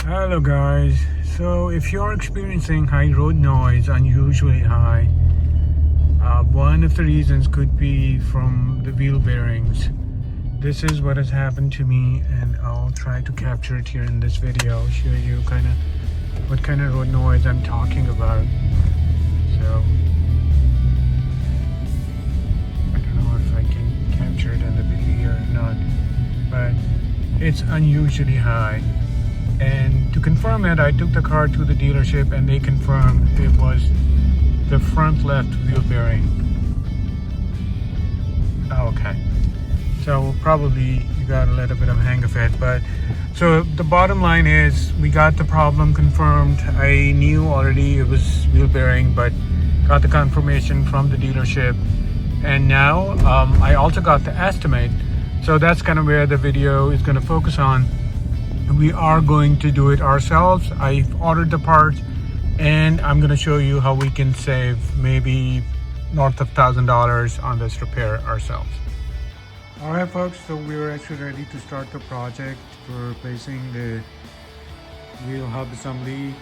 Hello guys, so if you're experiencing high road noise, unusually high, one of the reasons could be from the wheel bearings. This is what has happened to me, and I'll try to capture it here in this video, show you what kind of road noise I'm talking about. So I don't know if I can capture it in the video here or not, but it's unusually high. And to confirm it, I took the car to the dealership and they confirmed it was the front left wheel bearing. Okay, so probably you got a little bit of hang of it, but so the bottom line is we got the problem confirmed. I knew already it was wheel bearing, but got the confirmation from the dealership, and now I also got the estimate. So that's kind of where the video is going to focus on. We are going to do it ourselves. I've ordered the parts and I'm going to show you how we can save maybe north of $1,000 on this repair ourselves. All right folks, so we're actually ready to start the project. We're replacing the wheel hub assembly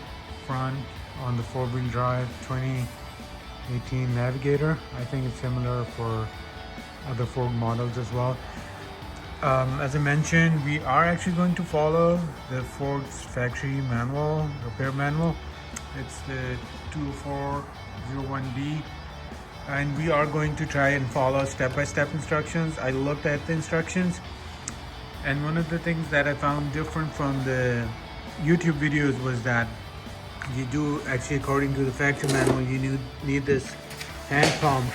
front on the four-wheel drive 2018 Navigator. I think it's similar for other Ford models as well. As I mentioned, we are actually going to follow the Ford's factory manual, repair manual. It's the 2401D, and we are going to try and follow step-by-step instructions. I looked at the instructions, and one of the things that I found different from the YouTube videos was that you do actually, according to the factory manual, you need this hand pump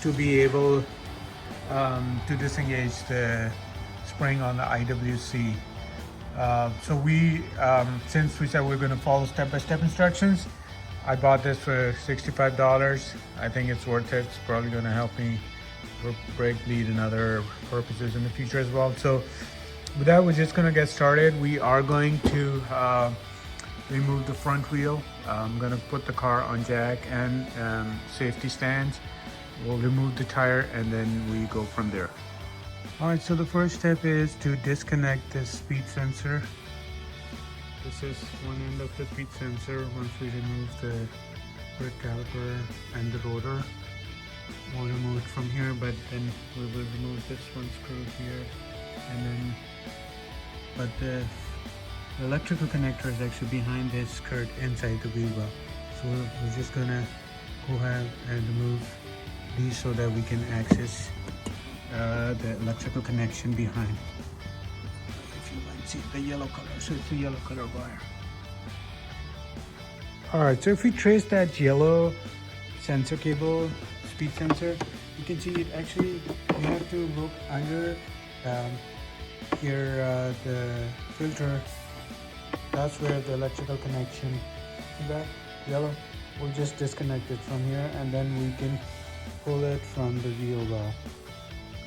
to be able to disengage the spring on the IWC. So we, since we said we're going to follow step-by-step instructions, I bought this for $65. I think it's worth it. It's probably going to help me for brake bleed and other purposes in the future as well. So with that, we're just going to get started. We are going to remove the front wheel. I'm going to put the car on jack and safety stands. We'll remove the tire and then we go from there. All right, so the first step is to disconnect the speed sensor. This is one end of the speed sensor. Once we remove the brake caliper and the rotor, we'll remove it from here, but then we will remove this one screw here, and then, but the electrical connector is actually behind this skirt inside the wheel well. So we're just gonna go ahead and remove these so that we can access the electrical connection behind. If you might see the yellow color, so it's a yellow color wire. Alright, so if we trace that yellow sensor cable, speed sensor, you can see it actually, you have to look under here, the filter. That's where the electrical connection, see that yellow? We'll just disconnect it from here and then we can pull it from the wheel well.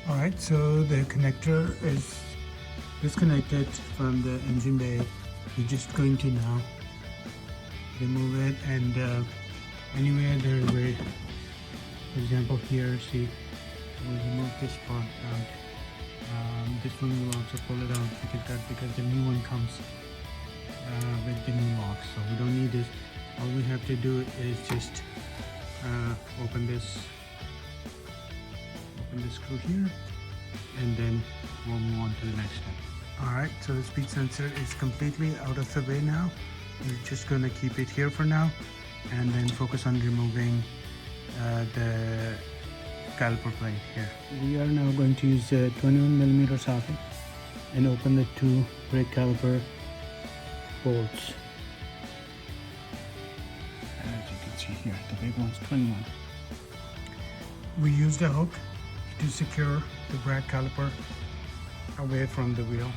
All right, so the connector is disconnected from the engine bay. We're just going to now remove it, and anywhere there where, for example here, see, we'll remove this part out. This one will also pull it out because the new one comes with the new lock, so we don't need this. All we have to do is just open this screw here, and then we'll move on to the next step. All right, so the speed sensor is completely out of the way now. We're just going to keep it here for now and then focus on removing the caliper plate here. We are now going to use a 21mm socket and open the two brake caliper bolts. As you can see here, the big one's 21. We used a hook to secure the brake caliper away from the wheel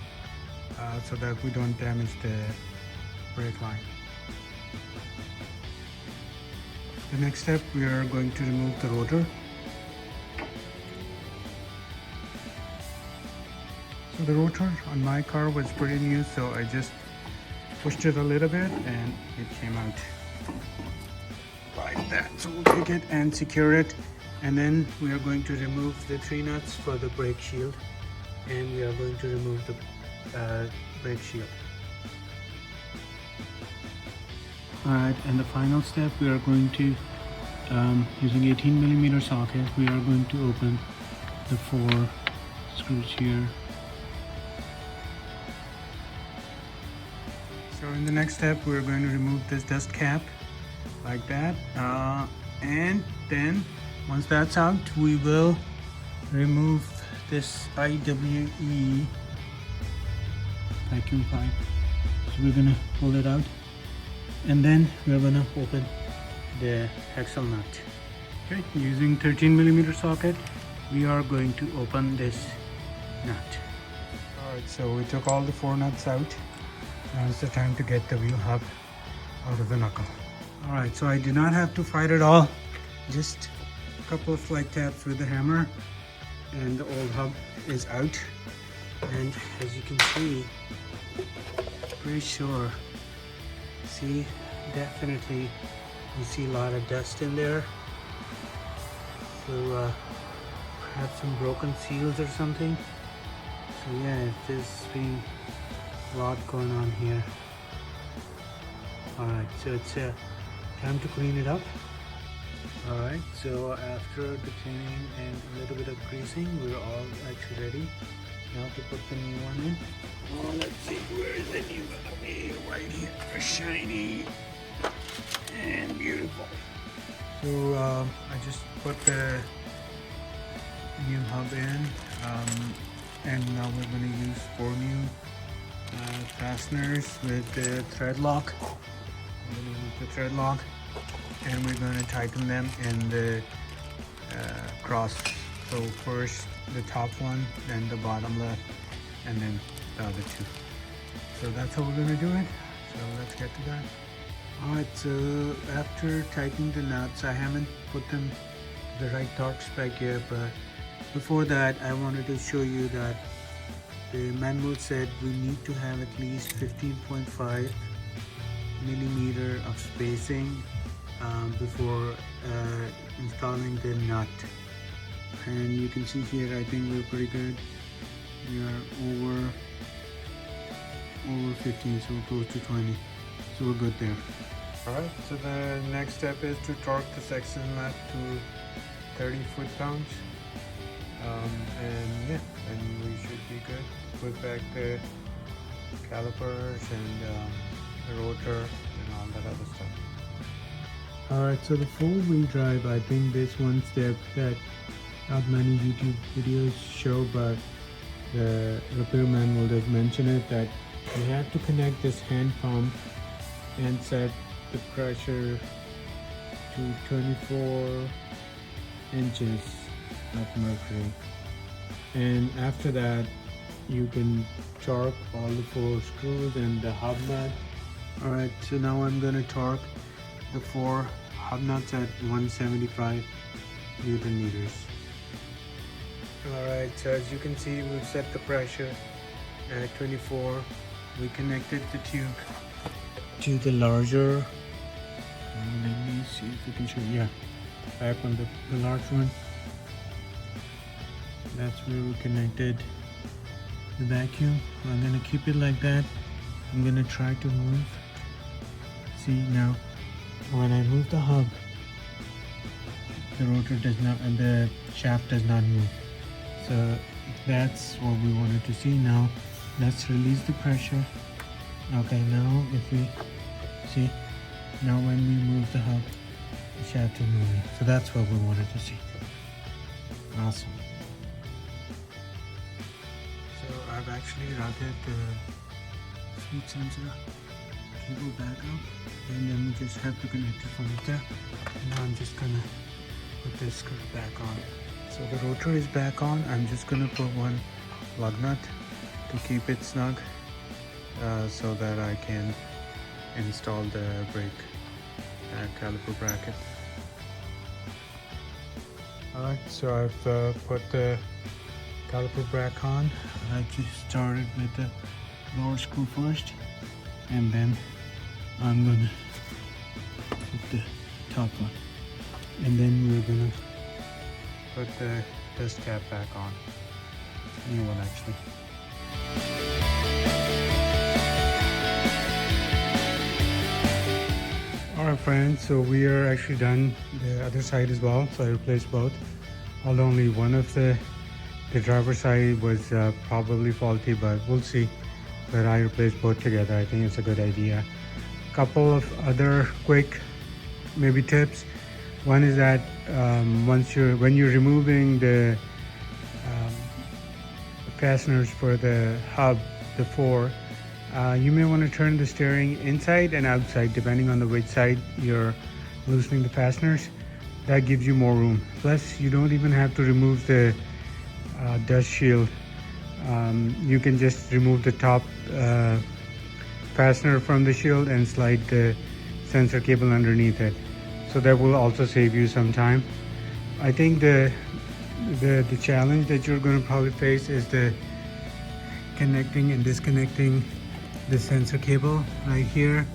so that we don't damage the brake line. The next step, we are going to remove the rotor. So the rotor on my car was pretty new, so I just pushed it a little bit and it came out like that. So we'll take it and secure it. And then we are going to remove the 3 nuts for the brake shield, and we are going to remove the brake shield. Alright, and the final step, we are going to, using 18mm socket, we are going to open the 4 screws here. So in the next step, we're going to remove this dust cap like that, and then once that's out, we will remove this IWE vacuum pipe. So we're gonna pull it out, and then we're gonna open the axle nut. Okay, using 13mm socket, we are going to open this nut. Alright, so we took all the 4 nuts out. Now it's the time to get the wheel hub out of the knuckle. Alright, so I did not have to fight it all. Just a couple of light taps with the hammer and the old hub is out. And as you can see, pretty sure, see, definitely you see a lot of dust in there. So perhaps some broken seals or something. So yeah, there's been a lot going on here. Alright, so it's time to clean it up. Alright, so after the cleaning and a little bit of greasing, we're all actually ready now to put the new one in. Oh, let's see, where is the new one? Okay, right here, shiny and beautiful. So I just put the new hub in, and now we're going to use 4 new fasteners with the thread lock. I'm going to use the thread lock, and we're going to tighten them in the cross. So first the top one, then the bottom left, and then the other 2. So that's how we're going to do it. So let's get to that. Alright, so after tightening the nuts, I haven't put them to the right torque spec yet, but before that I wanted to show you that the manual said we need to have at least 15.5 millimeter of spacing before installing the nut. And you can see here, I think we're pretty good. We are over 15, so close to 20. So we're good there. Alright, so the next step is to torque the axle nut to 30 foot-pounds. And yeah, and we should be good. Put back the calipers and the rotor and all that other stuff. Alright, so the 4-wheel drive, I think this one step that not many YouTube videos show, but the repair manual does mention it, that you have to connect this hand pump and set the pressure to 24 inches of mercury, and after that you can torque all the 4 screws and the hub nut. Alright, so now I'm going to torque the 4 hub nuts at 175 Newton meters. Alright, so as you can see, we've set the pressure at 24. We connected the tube to the larger, let me see if we can show you, yeah, back on the large one. That's where we connected the vacuum. I'm gonna keep it like that. I'm gonna try to move. See now, when I move the hub, the rotor does not, and the shaft does not move. So that's what we wanted to see. Now let's release the pressure. Okay, now if we see, now when we move the hub, the shaft is moving. So that's what we wanted to see. Awesome. So I've actually routed the speed sensor cable back up, and then we just have to connect it from there. And now I'm just gonna put this screw back on. So the rotor is back on. I'm just gonna put one lug nut to keep it snug, so that I can install the brake caliper bracket. Alright, so I've put the caliper bracket on. I just started with the lower screw first, and then I'm gonna put the top one, and then we're gonna put the dust cap back on. New one actually. friends, so we are actually done the other side as well. So I replaced both, although only one of the driver's side was probably faulty, but we'll see. But I replaced both together. I think it's a good idea. Couple of other quick maybe tips. One is that when you're removing the fasteners for the hub, the four, you may want to turn the steering inside and outside depending on the which side you're loosening the fasteners. That gives you more room. Plus, you don't even have to remove the dust shield. You can just remove the top fastener from the shield and slide the sensor cable underneath it. So that will also save you some time. I think the challenge that you're going to probably face is the connecting and disconnecting the sensor cable right here.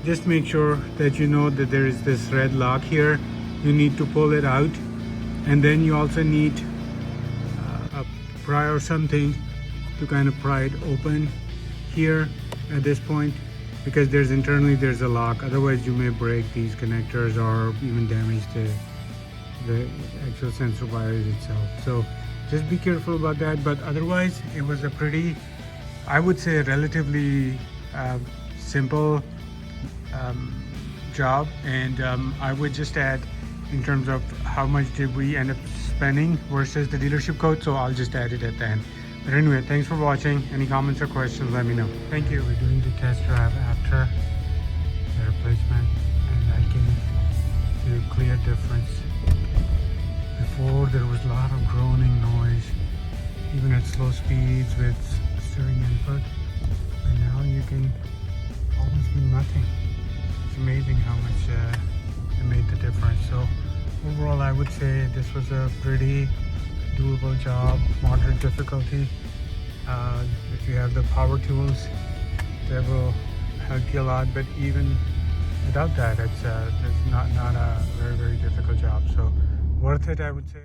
Just make sure that you know that there is this red lock here. You need to pull it out, and then you also need a pry or something to kind of pry it open here at this point, because there's a lock. Otherwise you may break these connectors or even damage the actual sensor wires itself. So just be careful about that. But otherwise it was a pretty, I would say, relatively simple job. And I would just add, in terms of how much did we end up spending versus the dealership quote, so I'll just add it at the end. But anyway, thanks for watching. Any comments or questions, let me know. Thank you. We're doing the test drive after the replacement, and I can see a clear difference. Before there was a lot of groaning noise, even at slow speeds with steering input, and now you can almost feel nothing. It's amazing how much it made the difference. So overall, I would say this was a pretty doable job, moderate difficulty. If you have the power tools, that will help you a lot. But even without that, it's not a very difficult job. So worth it, I would say.